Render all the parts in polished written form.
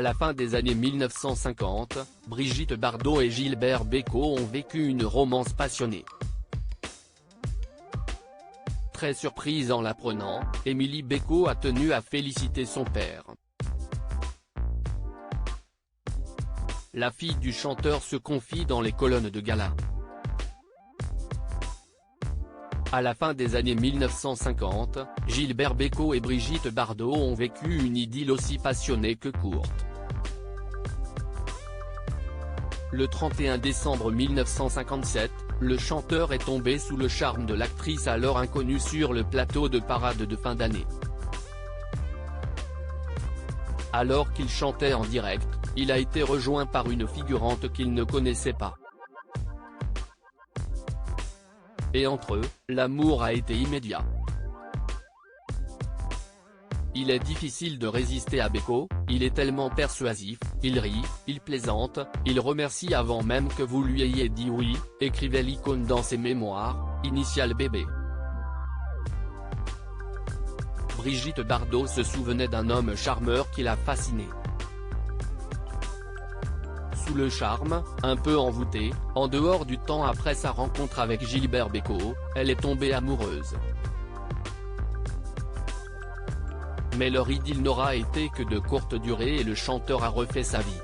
la fin des années 1950, Brigitte Bardot et Gilbert Bécaud ont vécu une romance passionnée. Très surprise en l'apprenant, Émilie Bécaud a tenu à féliciter son père. La fille du chanteur se confie dans les colonnes de gala. À la fin des années 1950, Gilbert Bécaud et Brigitte Bardot ont vécu une idylle aussi passionnée que courte. Le 31 décembre 1957, le chanteur est tombé sous le charme de l'actrice alors inconnue sur le plateau de parade de fin d'année. Alors qu'il chantait en direct, il a été rejoint par une figurante qu'il ne connaissait pas. Et entre eux, l'amour a été immédiat. Il est difficile de résister à Bécaud, il est tellement persuasif, il rit, il plaisante, il remercie avant même que vous lui ayez dit oui, écrivait l'icône dans ses mémoires, Initial bébé. Brigitte Bardot se souvenait d'un homme charmeur qui l'a fascinée. Sous le charme, un peu envoûtée, en dehors du temps après sa rencontre avec Gilbert Bécaud, elle est tombée amoureuse. Mais leur idylle n'aura été que de courte durée et le chanteur a refait sa vie.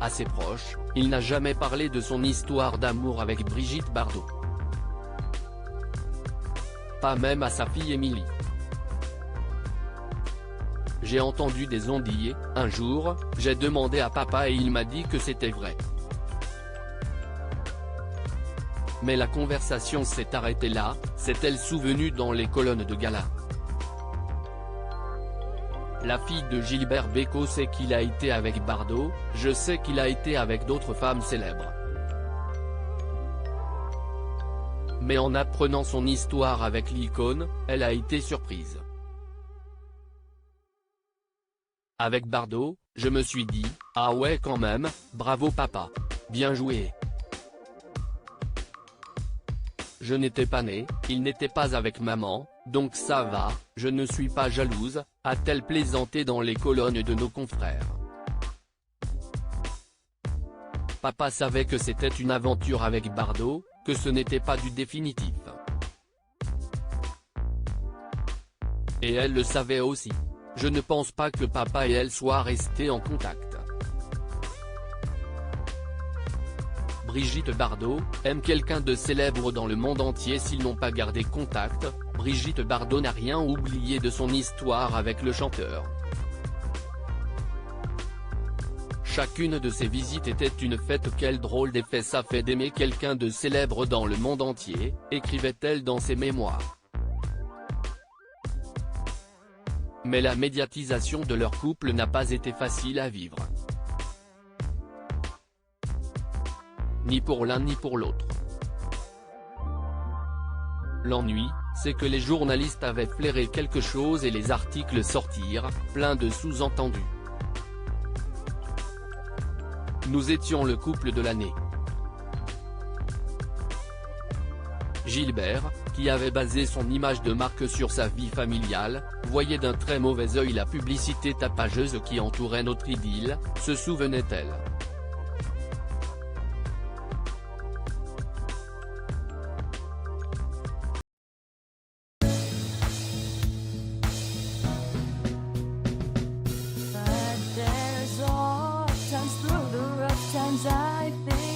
À ses proches, il n'a jamais parlé de son histoire d'amour avec Brigitte Bardot. Pas même à sa fille Émilie. J'ai entendu des on-dit, un jour, j'ai demandé à papa et il m'a dit que c'était vrai. Mais la conversation s'est arrêtée là, s'est-elle souvenue dans les colonnes de gala. La fille de Gilbert Bécaud sait qu'il a été avec Bardot, je sais qu'il a été avec d'autres femmes célèbres. Mais en apprenant son histoire avec l'icône, elle a été surprise. Avec Bardot, je me suis dit, ah ouais quand même, bravo papa. Bien joué. Je n'étais pas né, il n'était pas avec maman, donc ça va, je ne suis pas jalouse, a-t-elle plaisanté dans les colonnes de nos confrères. Papa savait que c'était une aventure avec Bardot, que ce n'était pas du définitif. Et elle le savait aussi. Je ne pense pas que papa et elle soient restés en contact. Brigitte Bardot, aime quelqu'un de célèbre dans le monde entier s'ils n'ont pas gardé contact, Brigitte Bardot n'a rien oublié de son histoire avec le chanteur. Chacune de ses visites était une fête. Quel drôle d'effet ça fait d'aimer quelqu'un de célèbre dans le monde entier, écrivait-elle dans ses mémoires. Mais la médiatisation de leur couple n'a pas été facile à vivre. Ni pour l'un ni pour l'autre. L'ennui, c'est que les journalistes avaient flairé quelque chose et les articles sortirent, pleins de sous-entendus. Nous étions le couple de l'année. Gilbert, qui avait basé son image de marque sur sa vie familiale, voyait d'un très mauvais œil la publicité tapageuse qui entourait notre idylle, se souvenait-elle. But there's all times through the rough times I think